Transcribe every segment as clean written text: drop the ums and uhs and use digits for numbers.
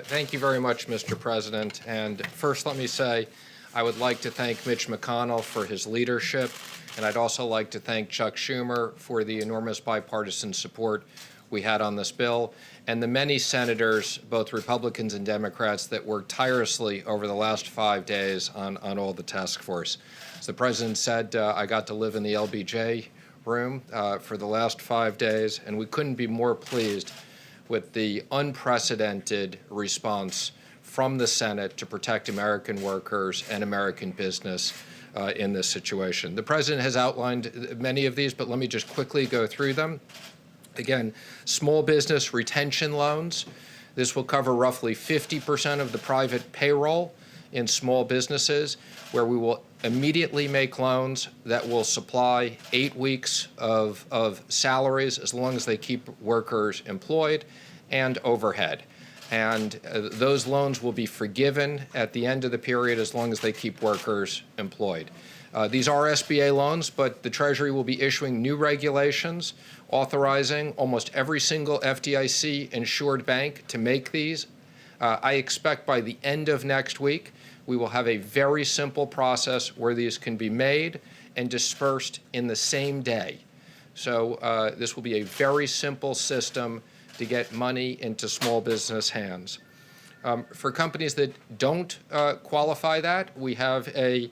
Thank you very much, Mr. President. And first, let me say I would like to thank Mitch McConnell for his leadership, and I'd also like to thank Chuck Schumer for the enormous bipartisan support we had on this bill, and the many senators, both Republicans and Democrats, that worked tirelessly over the last 5 days on all the task force. As the President said, I got to live in the LBJ room for the last 5 days, and we couldn't be more pleased with the unprecedented response from the Senate to protect American workers and American business in this situation. The President has outlined many of these, but let me just quickly go through them. Again, small business retention loans. This will cover roughly 50% of the private payroll in small businesses, where we will immediately make loans that will supply 8 weeks of salaries as long as they keep workers employed and overhead. And those loans will be forgiven at the end of the period as long as they keep workers employed. These are SBA loans, but the Treasury will be issuing new regulations authorizing almost every single FDIC-insured bank to make these. I expect by the end of next week, we will have a very simple process where these can be made and dispersed in the same day. So this will be a very simple system to get money into small business hands. For companies that don't qualify that, we have a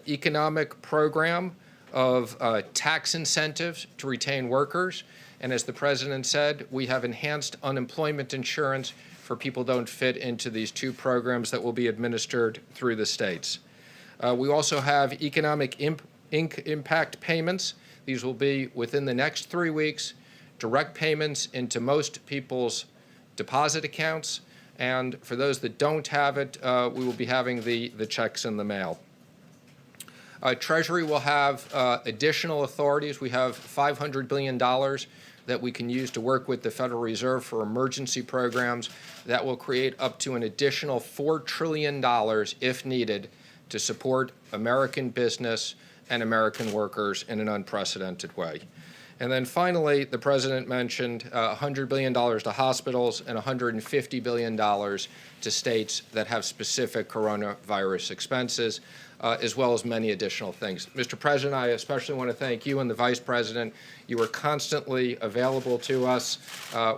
economic program of tax incentives to retain workers. And as the President said, we have enhanced unemployment insurance for people who don't fit into these two programs that will be administered through the states. We also have economic impact payments. These will be within the next 3 weeks, direct payments into most people's deposit accounts. And for those that don't have it, we will be having the checks in the mail. Treasury will have additional authorities. We have $500 billion that we can use to work with the Federal Reserve for emergency programs that will create up to an additional $4 trillion, if needed, to support American business and American workers in an unprecedented way. And then finally, the President mentioned $100 billion to hospitals and $150 billion to states that have specific coronavirus expenses, as well as many additional things. Mr. President, I especially want to thank you and the Vice President. You were constantly available to us.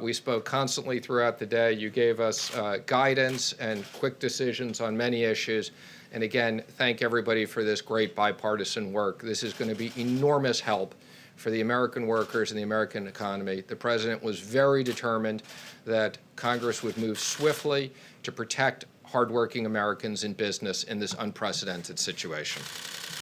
We spoke constantly throughout the day. You gave us guidance and quick decisions on many issues. And again, thank everybody for this great bipartisan work. This is going to be enormous help for the American workers and the American economy. The President was very determined that Congress would move swiftly to protect hardworking Americans in business in this unprecedented situation.